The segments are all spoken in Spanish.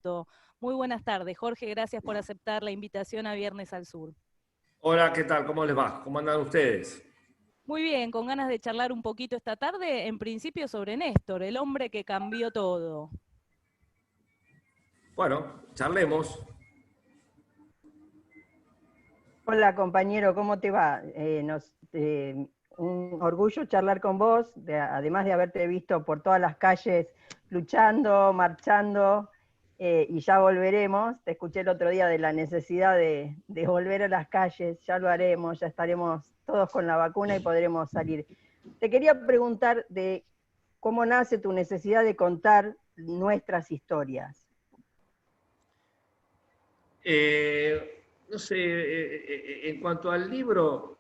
Contacto. Muy buenas tardes, Jorge, gracias por aceptar la invitación a Viernes al Sur. Hola, ¿qué tal? ¿Cómo les va? ¿Cómo andan ustedes? Muy bien, con ganas de charlar un poquito esta tarde, en principio sobre Néstor, el hombre que cambió todo. Bueno, charlemos. Hola compañero, ¿cómo te va? Un orgullo charlar con vos, además de haberte visto por todas las calles luchando, marchando, y ya volveremos. Te escuché el otro día de la necesidad de volver a las calles, ya lo haremos, ya estaremos todos con la vacuna y podremos salir. Te quería preguntar de cómo nace tu necesidad de contar nuestras historias. No sé, en cuanto al libro,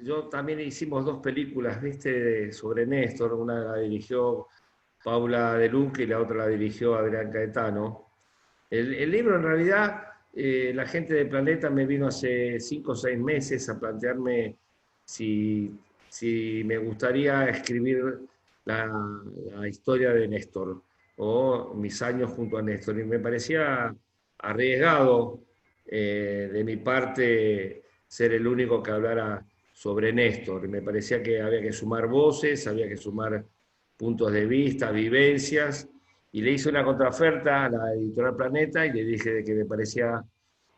yo también hicimos dos películas, ¿viste? Sobre Néstor, una la dirigió Paula De Luque y la otra la dirigió Adrián Caetano. El libro en realidad, la gente de Planeta me vino hace 5 o 6 meses a plantearme si me gustaría escribir la, la historia de Néstor o mis años junto a Néstor. Y me parecía arriesgado de mi parte ser el único que hablara sobre Néstor. Me parecía que había que sumar voces, había que sumar puntos de vista, vivencias, y le hice una contraoferta a la editorial Planeta y le dije de que me parecía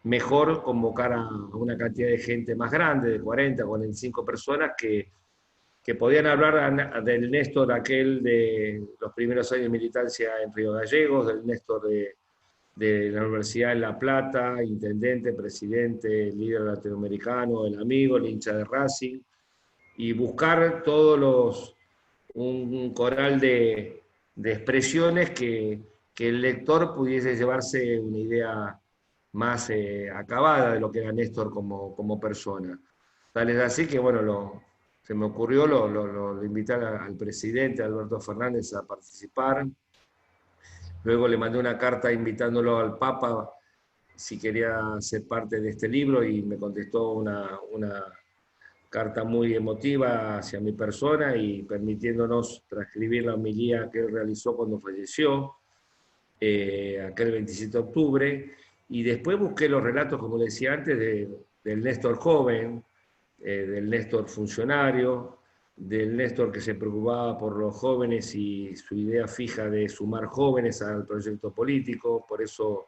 mejor convocar a una cantidad de gente más grande, de 40, 45 personas, que podían hablar del Néstor aquel de los primeros años de militancia en Río Gallegos, del Néstor de la Universidad de La Plata, intendente, presidente, líder latinoamericano, el amigo, el hincha de Racing, y buscar un coral de expresiones que el lector pudiese llevarse una idea más acabada de lo que era Néstor como persona. Tal es así que, bueno, se me ocurrió lo invitar al presidente Alberto Fernández a participar. Luego le mandé una carta invitándolo al Papa si quería ser parte de este libro y me contestó una carta muy emotiva hacia mi persona y permitiéndonos transcribir la homilía que él realizó cuando falleció, aquel 27 de octubre. Y después busqué los relatos, como decía antes, del Néstor joven, del Néstor funcionario, del Néstor que se preocupaba por los jóvenes y su idea fija de sumar jóvenes al proyecto político. Por eso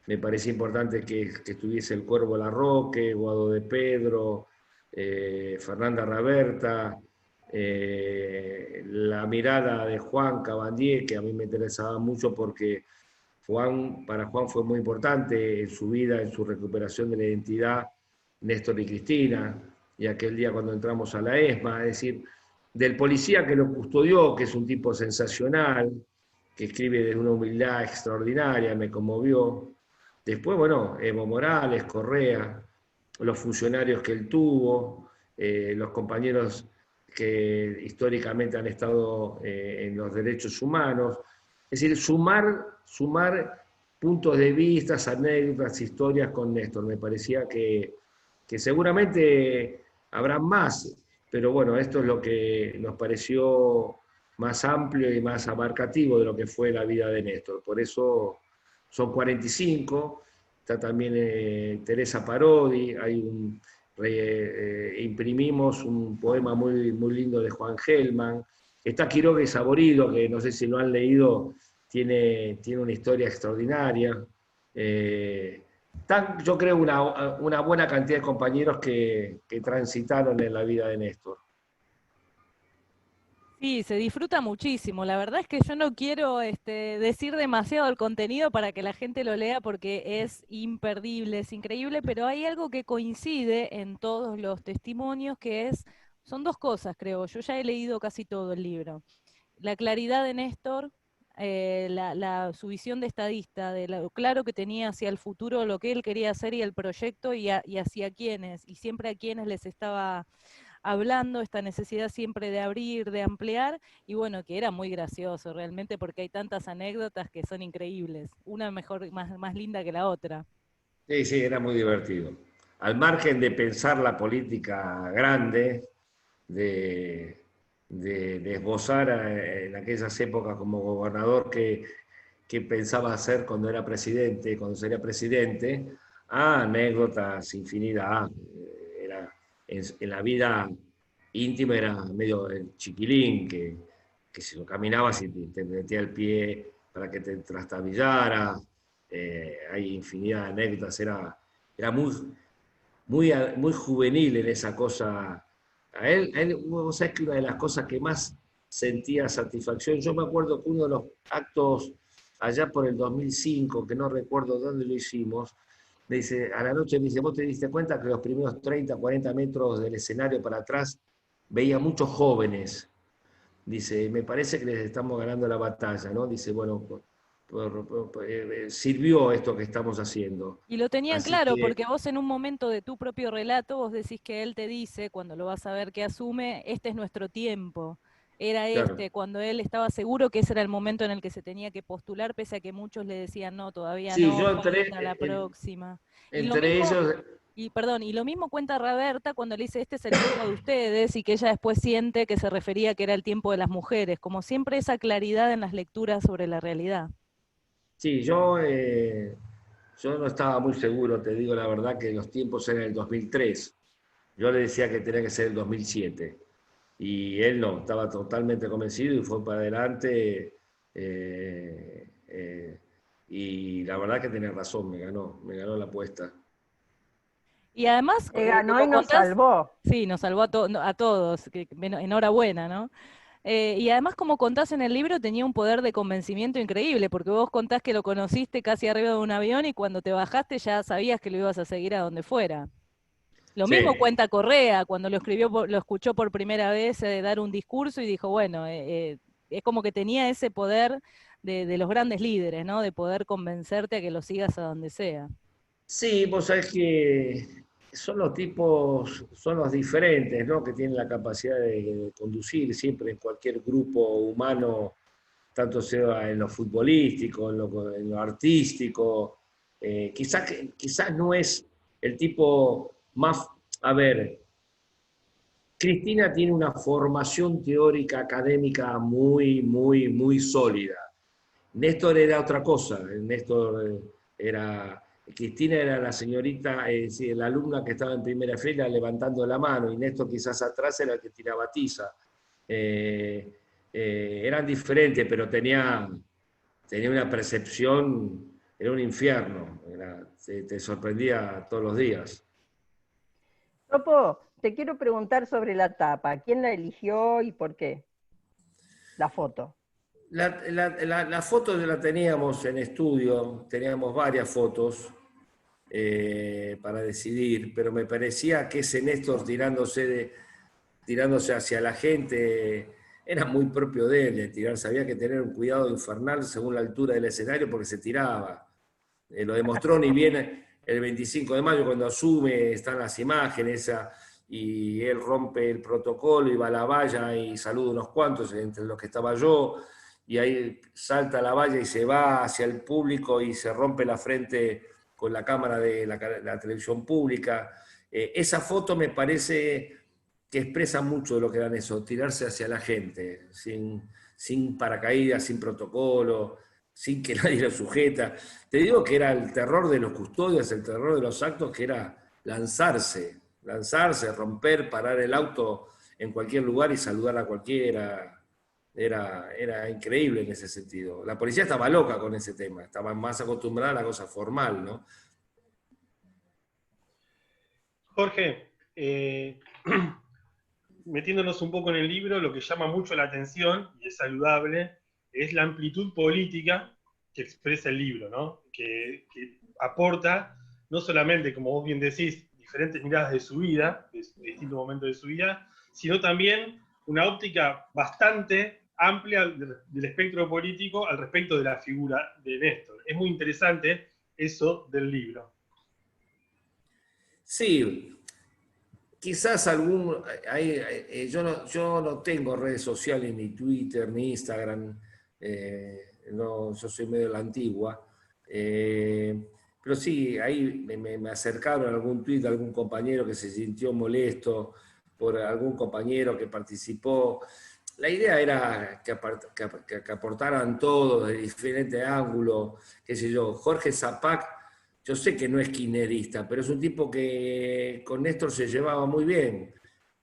me parecía importante que estuviese el Cuervo Larroque, Guado de Pedro, Fernanda Raberta, la mirada de Juan Cabandier, que a mí me interesaba mucho porque para Juan fue muy importante en su vida, en su recuperación de la identidad, Néstor y Cristina, y aquel día cuando entramos a la ESMA, es decir, del policía que lo custodió, que es un tipo sensacional, que escribe de una humildad extraordinaria, me conmovió. Después, bueno, Evo Morales, Correa, los funcionarios que él tuvo, los compañeros que históricamente han estado en los derechos humanos. Es decir, sumar puntos de vista, anécdotas, historias con Néstor. Me parecía que seguramente habrá más, pero bueno, esto es lo que nos pareció más amplio y más abarcativo de lo que fue la vida de Néstor. Por eso son 45, está también Teresa Parodi, imprimimos un poema muy, muy lindo de Juan Gelman, está Quiroga y Saborido, que no sé si lo han leído, tiene una historia extraordinaria. Yo creo una buena cantidad de compañeros que transitaron en la vida de Néstor. Sí, se disfruta muchísimo. La verdad es que yo no quiero decir demasiado el contenido para que la gente lo lea porque es imperdible, es increíble, pero hay algo que coincide en todos los testimonios son dos cosas, creo. Yo ya he leído casi todo el libro. La claridad de Néstor, su visión de estadista, de lo claro que tenía hacia el futuro, lo que él quería hacer y el proyecto y hacia quiénes, y siempre a quienes les estaba hablando, esta necesidad siempre de abrir, de ampliar, y bueno, que era muy gracioso realmente porque hay tantas anécdotas que son increíbles, una mejor, más linda que la otra. Sí, sí, era muy divertido. Al margen de pensar la política grande, de esbozar en aquellas épocas como gobernador que qué pensaba hacer cuando era presidente, cuando sería presidente, a anécdotas, infinidad. Era, en la vida íntima era medio el chiquilín, que si lo caminabas y te metía el pie para que te trastabillara. Hay infinidad de anécdotas, era muy juvenil en esa cosa. Vos sabés que una de las cosas que más sentía satisfacción, yo me acuerdo que uno de los actos allá por el 2005, que no recuerdo dónde lo hicimos, me dice, a la noche me dice, ¿vos te diste cuenta que los primeros 30, 40 metros del escenario para atrás veía muchos jóvenes? Dice, me parece que les estamos ganando la batalla, ¿no? Dice, bueno, sirvió esto que estamos haciendo. Y lo tenían Así claro, que, porque vos en un momento de tu propio relato, vos decís que él te dice, cuando lo vas a ver que asume, este es nuestro tiempo. Era claro. cuando él estaba seguro que ese era el momento en el que se tenía que postular, pese a que muchos le decían, no, todavía Sí, no, yo falta la próxima. Y lo entre mismo, ellos, y lo mismo cuenta Raberta cuando le dice, este es el tiempo de ustedes, y que ella después siente que se refería que era el tiempo de las mujeres, como siempre esa claridad en las lecturas sobre la realidad. sí, yo no estaba muy seguro, te digo la verdad, que los tiempos eran el 2003. Yo le decía que tenía que ser el 2007. Y él no, estaba totalmente convencido y fue para adelante. Y la verdad que tenía razón, me ganó la apuesta. Y además, Ganó como y nos contás, salvó. sí, nos salvó a todos, enhorabuena, ¿no? Y además, como contás en el libro, tenía un poder de convencimiento increíble, porque vos contás que lo conociste casi arriba de un avión y cuando te bajaste ya sabías que lo ibas a seguir a donde fuera. Lo mismo Sí, cuenta Correa, cuando lo escribió, lo escuchó por primera vez dar un discurso y dijo, bueno, es como que tenía ese poder de los grandes líderes, ¿no? De poder convencerte a que lo sigas a donde sea. sí, vos sabés que son los tipos, son los diferentes, ¿no? Que tienen la capacidad de conducir siempre en cualquier grupo humano, tanto sea en lo futbolístico, en lo artístico. Quizás no es el tipo más... A ver, Cristina tiene una formación teórica académica muy sólida. Néstor era otra cosa. Cristina era la señorita, sí, la alumna que estaba en primera fila levantando la mano, y Néstor quizás atrás era el que tiraba tiza. Eh, Eran diferentes, pero tenía una percepción, era un infierno, te sorprendía todos los días. Topo, te quiero preguntar sobre la tapa. ¿Quién la eligió y por qué? La foto. La foto la teníamos en estudio, teníamos varias fotos para decidir, pero me parecía que ese Néstor tirándose hacia la gente era muy propio de él, de tirarse. Había que tener un cuidado infernal según la altura del escenario porque se tiraba. Lo demostró ni bien el 25 de mayo cuando asume, están las imágenes, y él rompe el protocolo y va a la valla y saluda unos cuantos, entre los que estaba yo, y ahí salta a la valla y se va hacia el público y se rompe la frente con la cámara de la televisión pública. Esa foto me parece que expresa mucho de lo que eran eso, tirarse hacia la gente, sin paracaídas, sin protocolo, sin que nadie lo sujeta. Te digo que era el terror de los custodios, el terror de los actos, que era lanzarse, romper, parar el auto en cualquier lugar y saludar a cualquiera. Era increíble en ese sentido. La policía estaba loca con ese tema, estaba más acostumbrada a la cosa formal, ¿no? Jorge, metiéndonos un poco en el libro, lo que llama mucho la atención, y es saludable, es la amplitud política que expresa el libro, ¿no? Que aporta, no solamente, como vos bien decís, diferentes miradas de su vida, de distintos momentos de su vida, sino también una óptica bastante amplia del espectro político al respecto de la figura de Néstor. Es muy interesante eso del libro. Sí, quizás yo no tengo redes sociales, ni Twitter, ni Instagram, no, yo soy medio de la antigua, pero sí, ahí me acercaron algún tweet, algún compañero que se sintió molesto por algún compañero que participó. la idea era que aportaran todos de diferentes ángulos, qué sé yo. Jorge Zapac, yo sé que no es kirchnerista, pero es un tipo que con Néstor se llevaba muy bien,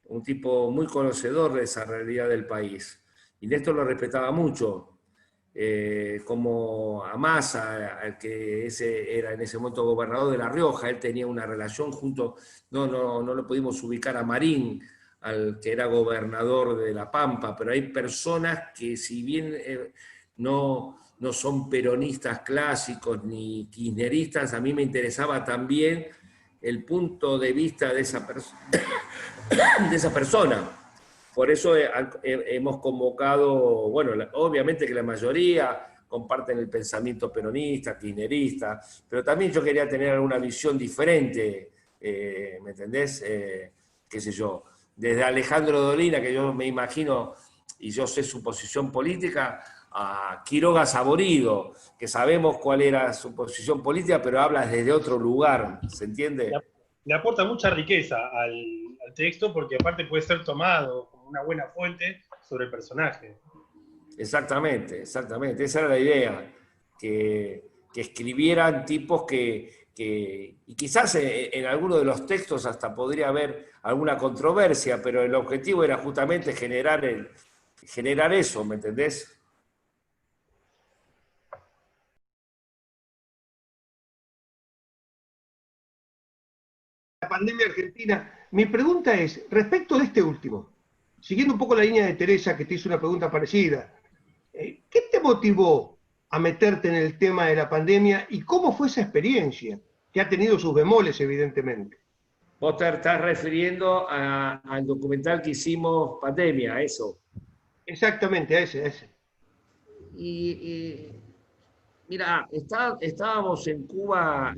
un tipo muy conocedor de esa realidad del país. Y Néstor lo respetaba mucho, como a Massa, al que ese era en ese momento gobernador de La Rioja, él tenía una relación junto, no lo pudimos ubicar a Marín, al que era gobernador de La Pampa, pero hay personas que si bien no son peronistas clásicos ni kirchneristas, a mí me interesaba también el punto de vista de esa, de esa persona. Por eso hemos convocado, bueno, obviamente que la mayoría comparten el pensamiento peronista, kirchnerista, pero también yo quería tener alguna visión diferente, ¿me entendés? Qué sé yo, desde Alejandro Dolina, que yo me imagino, y yo sé su posición política, a Quiroga Saborido, que sabemos cuál era su posición política, pero habla desde otro lugar, ¿se entiende? Le aporta mucha riqueza al texto porque aparte puede ser tomado como una buena fuente sobre el personaje. Exactamente, exactamente. Esa era la idea, que escribieran tipos y quizás en alguno de los textos hasta podría haber alguna controversia, pero el objetivo era justamente generar eso, ¿me entendés? La pandemia argentina. Mi pregunta es, respecto de este último, siguiendo un poco la línea de Teresa, que te hizo una pregunta parecida, ¿qué te motivó a meterte en el tema de la pandemia y cómo fue esa experiencia? Que ha tenido sus bemoles, evidentemente. Vos te estás refiriendo al documental que hicimos Pandemia, a eso. Exactamente, a ese. Y mira, estábamos en Cuba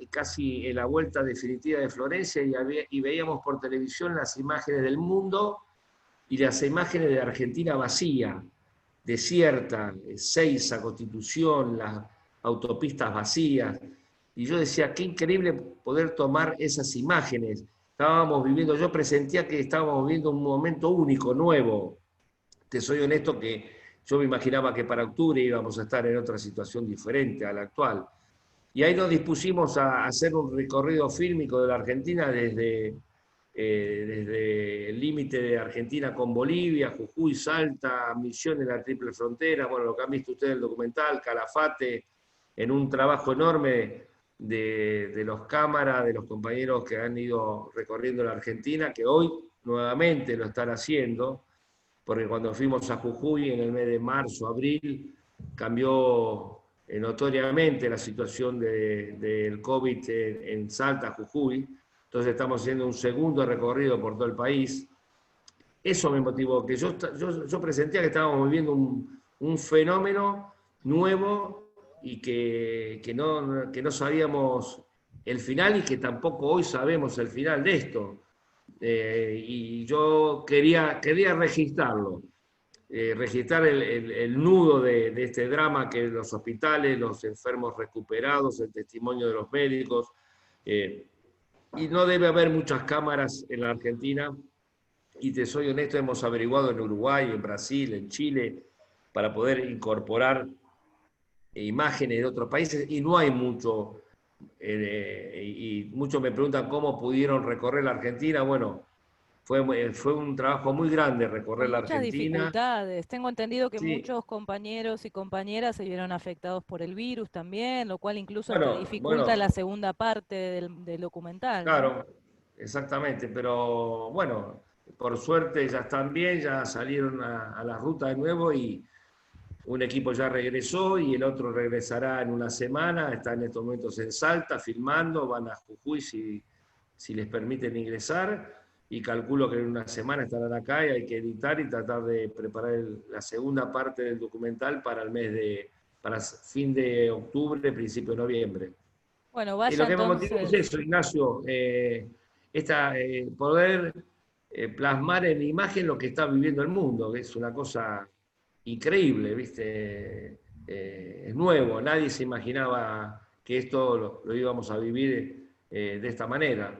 casi en la vuelta definitiva de Florencia y veíamos por televisión las imágenes del mundo y las imágenes de Argentina vacía, desierta, Seiza, Constitución, las autopistas vacías. Y yo decía, qué increíble poder tomar esas imágenes. Estábamos viviendo, yo presentía que estábamos viviendo un momento único, nuevo. Te soy honesto que yo me imaginaba que para octubre íbamos a estar en otra situación diferente a la actual. Y ahí nos dispusimos a hacer un recorrido fílmico de la Argentina desde el límite de Argentina con Bolivia, Jujuy, Salta, Misiones, la Triple Frontera, bueno, lo que han visto ustedes en el documental, Calafate, en un trabajo enorme de los cámaras, de los compañeros que han ido recorriendo la Argentina, que hoy nuevamente lo están haciendo, porque cuando fuimos a Jujuy en el mes de marzo, abril, cambió notoriamente la situación del COVID en Salta, Jujuy. Entonces estamos haciendo un segundo recorrido por todo el país. Eso me motivó, que yo presentía que estábamos viviendo un fenómeno nuevo y que no sabíamos el final y que tampoco hoy sabemos el final de esto. Y yo quería registrarlo, registrar el nudo de este drama que los hospitales, los enfermos recuperados, el testimonio de los médicos. Y no debe haber muchas cámaras en la Argentina, y te soy honesto, hemos averiguado en Uruguay, en Brasil, en Chile, para poder incorporar imágenes de otros países, y no hay mucho. Y muchos me preguntan cómo pudieron recorrer la Argentina. Bueno, fue un trabajo muy grande recorrer Con la muchas Argentina. dificultades. Tengo entendido que Sí, muchos compañeros y compañeras se vieron afectados por el virus también, lo cual incluso hasta dificulta bueno, la segunda parte del documental, ¿no? claro, exactamente, pero bueno, por suerte ya están bien, ya salieron a la ruta de nuevo y un equipo ya regresó y el otro regresará en una semana, está en estos momentos en Salta filmando, van a Jujuy si les permiten ingresar y calculo que en una semana estarán acá y hay que editar y tratar de preparar la segunda parte del documental para fin de octubre, principio de noviembre. Bueno, Y vaya lo que me motivó es entonces. eso, Ignacio, poder plasmar en imagen lo que está viviendo el mundo, que es una cosa increíble, ¿viste? Es nuevo, nadie se imaginaba que esto lo íbamos a vivir de esta manera.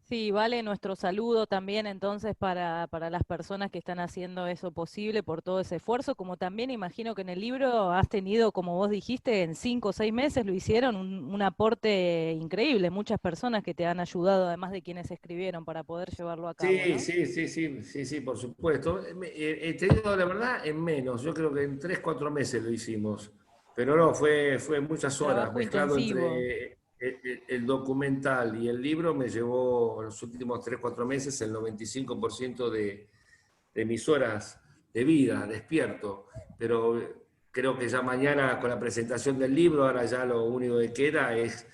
Sí, vale nuestro saludo también entonces para las personas que están haciendo eso posible por todo ese esfuerzo, como también imagino que en el libro has tenido, como vos dijiste, en 5 o 6 meses lo hicieron, un aporte increíble, muchas personas que te han ayudado, además de quienes escribieron, para poder llevarlo a cabo, Sí, ¿no? sí, sí, sí, sí, sí, por supuesto. Te digo la verdad, en menos. Yo creo que en 3, 4 meses lo hicimos. Pero no, fue muchas horas. Trabajo Mezclado intensivo. entre el documental y el libro, me llevó en los últimos 3, 4 meses el 95% de mis horas de vida, despierto. Pero creo que ya mañana con la presentación del libro, ahora ya lo único que queda es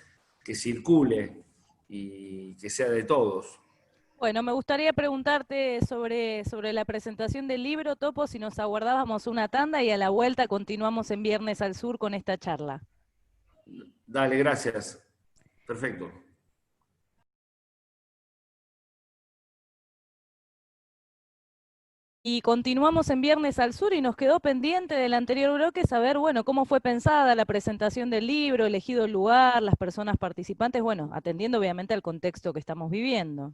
que circule y que sea de todos. Bueno, me gustaría preguntarte sobre la presentación del libro, Topo, si nos aguardábamos una tanda y a la vuelta continuamos en Viernes al Sur con esta charla. Dale, gracias. Perfecto. Y continuamos en Viernes al Sur y nos quedó pendiente del anterior bloque saber, bueno, cómo fue pensada la presentación del libro, elegido el lugar, las personas participantes, bueno, atendiendo obviamente al contexto que estamos viviendo.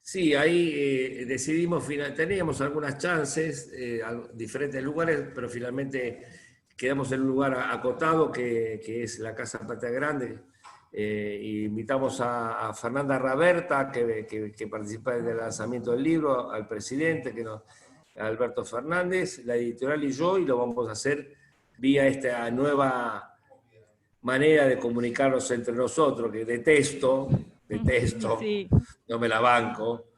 Sí, ahí decidimos, teníamos algunas chances, diferentes lugares, pero finalmente quedamos en un lugar acotado que es la Casa Patria Grande. Invitamos a Fernanda Raberta, que participa en el lanzamiento del libro, al presidente, a Alberto Fernández, la editorial y yo, y lo vamos a hacer vía esta nueva manera de comunicarnos entre nosotros, que detesto, Sí. no me la banco,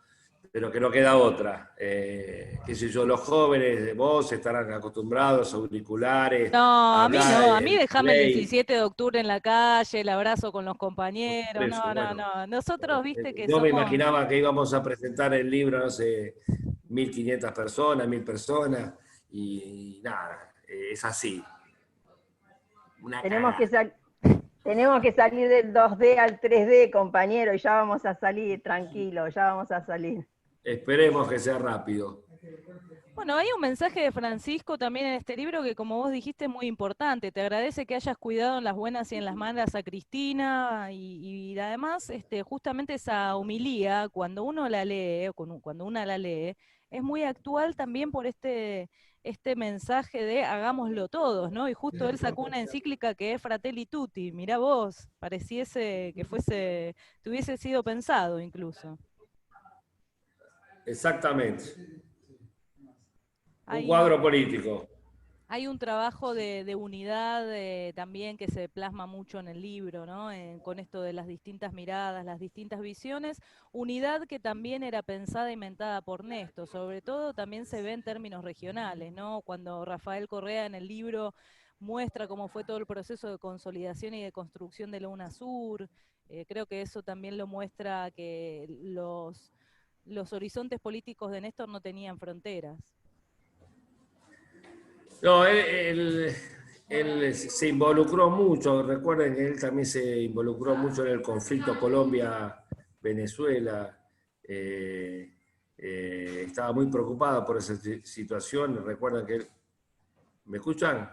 pero que no queda otra. Qué sé yo, los jóvenes, vos estarán acostumbrados a auriculares, No, a a mí hablar no, a mí en déjame el play. 17 de octubre en la calle, el abrazo con los Por compañeros, eso, no, no, bueno, no. Nosotros, viste que yo me somos. imaginaba que íbamos a presentar el libro, no sé, 1.500 personas, 1.000 personas, y nada, es así. Una Tenemos que, cagada. tenemos que salir del 2D al 3D, compañero, y ya vamos a salir, tranquilo, ya vamos a salir. Esperemos que sea rápido. Bueno, hay un mensaje de Francisco también en este libro que, como vos dijiste, es muy importante. Te agradece que hayas cuidado en las buenas y en las malas a Cristina y además, justamente esa humilía, cuando uno la lee, o cuando una la lee, es muy actual también por este mensaje de hagámoslo todos, ¿no? Y justo él sacó una encíclica que es Fratelli Tutti. Mirá vos, pareciese que tuviese sido pensado incluso. Exactamente. Un Hay cuadro político. Hay un trabajo de unidad también que se plasma mucho en el libro, ¿no? Con esto de las distintas miradas, las distintas visiones. Unidad que también era pensada y inventada por Néstor. Sobre todo también se ve en términos regionales, ¿no? Cuando Rafael Correa en el libro muestra cómo fue todo el proceso de consolidación y de construcción de la UNASUR. Creo que eso también lo muestra que los horizontes políticos de Néstor no tenían fronteras. No, él se involucró mucho, recuerden que él también se involucró mucho en el conflicto Colombia-Venezuela, estaba muy preocupado por esa situación, recuerden que ¿me escuchan?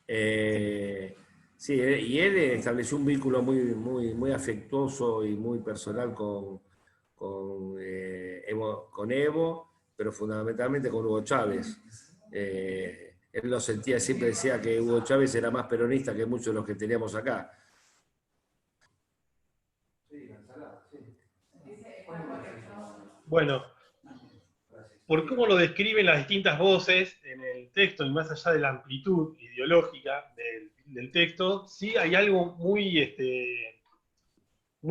Sí, y él estableció un vínculo muy afectuoso y muy personal con Evo, pero fundamentalmente con Hugo Chávez. Él lo sentía, siempre decía que Hugo Chávez era más peronista que muchos de los que teníamos acá. Bueno, por cómo lo describen las distintas voces en el texto y más allá de la amplitud ideológica del texto, sí hay algo muy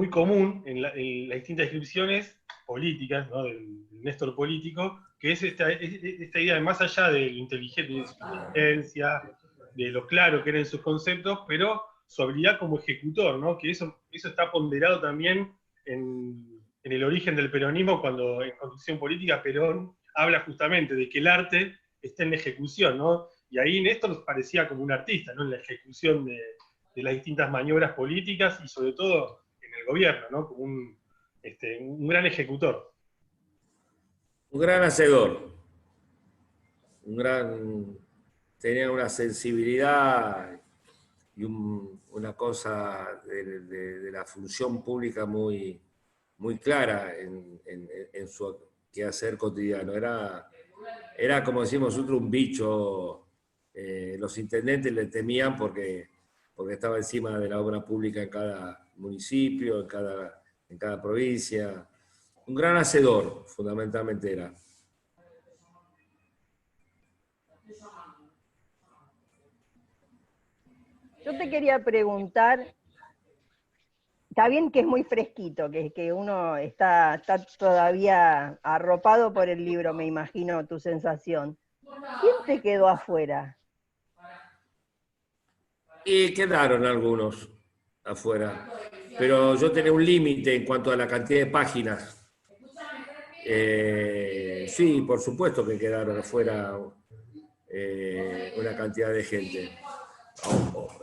común en las distintas descripciones políticas, ¿no? del Néstor político, que es esta idea de más allá de lo inteligente, de su inteligencia, de lo claro que eran sus conceptos, pero su habilidad como ejecutor, ¿no? Que eso está ponderado también en el origen del peronismo, cuando en Construcción Política Perón habla justamente de que el arte está en la ejecución, ¿no? Y ahí Néstor parecía como un artista, ¿no? En la ejecución de las distintas maniobras políticas y sobre todo en el gobierno, ¿no? Como un gran ejecutor. Un gran hacedor, tenía una sensibilidad una cosa de la función pública muy, muy clara en su quehacer cotidiano. Era, como decimos nosotros, un bicho. Los intendentes le temían porque estaba encima de la obra pública en cada municipio, en cada provincia. Un gran hacedor, fundamentalmente era. Yo te quería preguntar, está bien que es muy fresquito, que uno está todavía arropado por el libro, me imagino tu sensación. ¿Quién te quedó afuera? Y quedaron algunos afuera, pero yo tenía un límite en cuanto a la cantidad de páginas. Sí, por supuesto que quedaron afuera una cantidad de gente.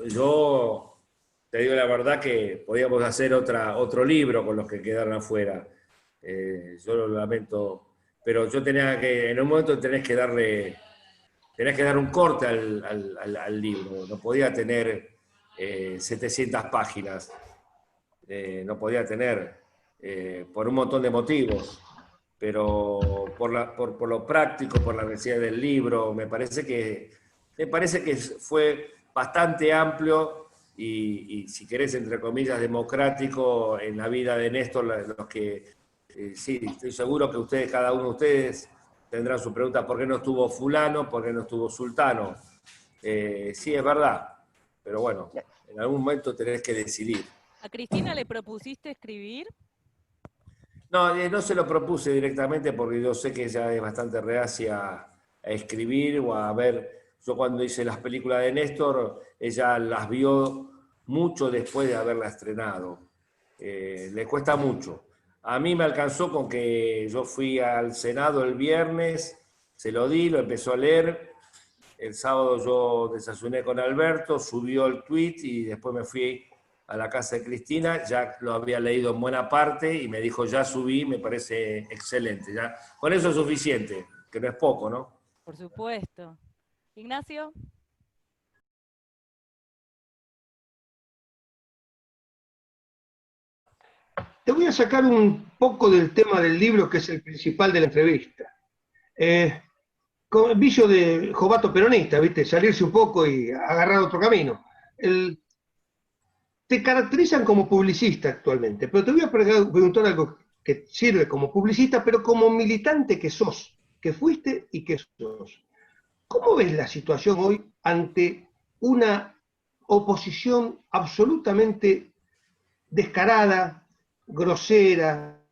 Yo te digo la verdad que podíamos hacer otro libro con los que quedaron afuera. Yo lo lamento, pero yo tenía que, en un momento tenés que dar un corte al libro. No podía tener 700 páginas. No podía tener, por un montón de motivos. Pero por lo práctico, por la necesidad del libro, me parece que fue bastante amplio y si querés, entre comillas, democrático en la vida de Néstor, los que, sí, estoy seguro que ustedes, cada uno de ustedes, tendrá su pregunta, ¿por qué no estuvo fulano? ¿Por qué no estuvo sultano? Sí, es verdad, pero bueno, en algún momento tenés que decidir. ¿A Cristina le propusiste escribir? No, no se lo propuse directamente porque yo sé que ella es bastante reacia a escribir o a ver. Yo cuando hice las películas de Néstor, ella las vio mucho después de haberla estrenado. Le cuesta mucho. A mí me alcanzó con que yo fui al Senado el viernes, se lo di, lo empezó a leer. El sábado yo desayuné con Alberto, subió el tweet y después me fui a la casa de Cristina, ya lo había leído en buena parte y me dijo, ya subí, me parece excelente. Ya. Con eso es suficiente, que no es poco, ¿no? Por supuesto. Ignacio. Te voy a sacar un poco del tema del libro, que es el principal de la entrevista. Con el vicio de jovato peronista, ¿viste? Salirse un poco y agarrar otro camino. Te caracterizan como publicista actualmente, pero te voy a preguntar algo que sirve como publicista, pero como militante que sos, que fuiste y que sos. ¿Cómo ves la situación hoy ante una oposición absolutamente descarada, grosera,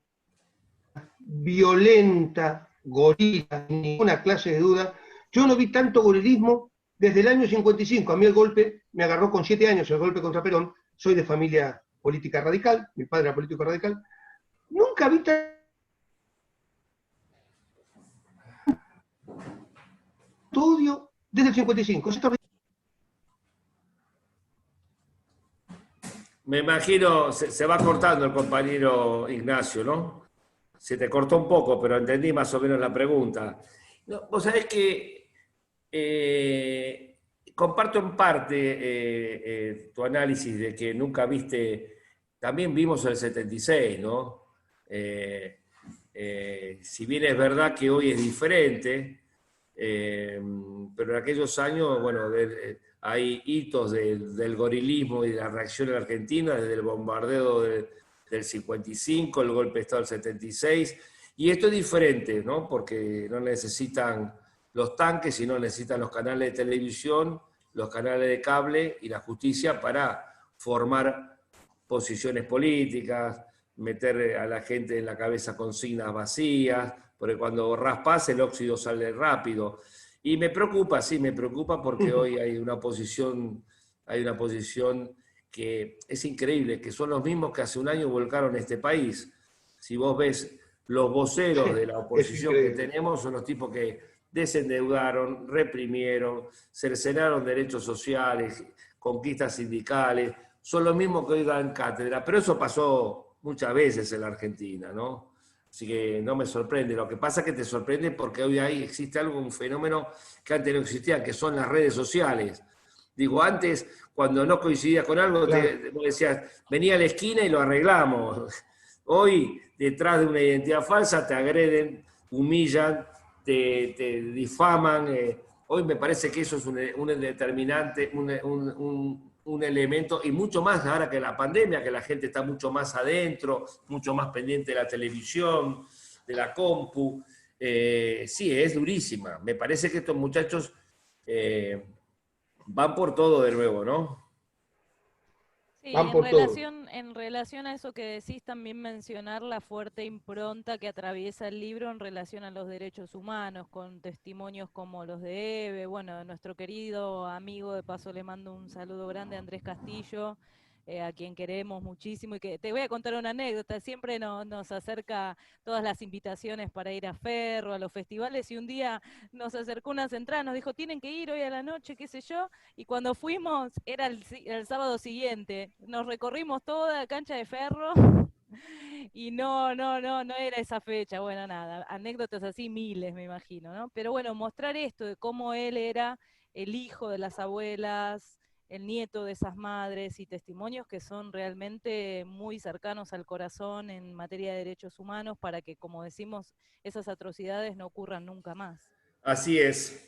violenta, gorila, ninguna clase de duda? Yo no vi tanto gorilismo desde el año 55. A mí el golpe me agarró con 7 años, el golpe contra Perón. Soy de familia política radical, mi padre era político radical. Nunca vi tanto odio desde el 55. Me imagino, se va cortando el compañero Ignacio, ¿no? Se te cortó un poco, pero entendí más o menos la pregunta. No, vos sabés que comparto en parte tu análisis de que nunca viste, también vimos el 76, ¿no? Si bien es verdad que hoy es diferente, pero en aquellos años, bueno, hay hitos del gorilismo y de la reacción en Argentina, desde el bombardeo del 55, el golpe de Estado del 76, y esto es diferente, ¿no? Porque no necesitan los tanques, sino necesitan los canales de televisión, los canales de cable y la justicia para formar posiciones políticas, meter a la gente en la cabeza consignas vacías, porque cuando raspas el óxido sale rápido. Y me preocupa, sí, me preocupa porque hoy hay una posición que es increíble, que son los mismos que hace un año volcaron este país. Si vos ves los voceros de la oposición que tenemos, son los tipos que desendeudaron, reprimieron, cercenaron derechos sociales, conquistas sindicales, son los mismos que hoy dan cátedra, pero eso pasó muchas veces en la Argentina, ¿no? Así que no me sorprende. Lo que pasa es que te sorprende porque hoy existe un fenómeno que antes no existía, que son las redes sociales, Digo, antes, cuando no coincidía con algo, Claro. vos decías, venía a la esquina y lo arreglamos. Hoy, detrás de una identidad falsa, te agreden, humillan, te difaman. Hoy me parece que eso es un determinante, un elemento, y mucho más ahora que la pandemia, que la gente está mucho más adentro, mucho más pendiente de la televisión, de la compu. Sí, es durísima. Me parece que estos muchachos van por todo de nuevo, ¿no? Sí, Van por todo. en relación a eso que decís, también mencionar la fuerte impronta que atraviesa el libro en relación a los derechos humanos, con testimonios como los de Eve, bueno, de nuestro querido amigo, de paso le mando un saludo grande, Andrés Castillo, a quien queremos muchísimo, y que te voy a contar una anécdota, siempre nos acerca todas las invitaciones para ir a Ferro, a los festivales, y un día nos acercó una central, nos dijo, tienen que ir hoy a la noche, qué sé yo, y cuando fuimos, era el sábado siguiente, nos recorrimos toda la cancha de Ferro y no era esa fecha. Bueno, nada, anécdotas así miles, me imagino, ¿no? Pero bueno, mostrar esto de cómo él era el hijo de las abuelas, el nieto de esas madres y testimonios que son realmente muy cercanos al corazón en materia de derechos humanos para que, como decimos, esas atrocidades no ocurran nunca más. Así es.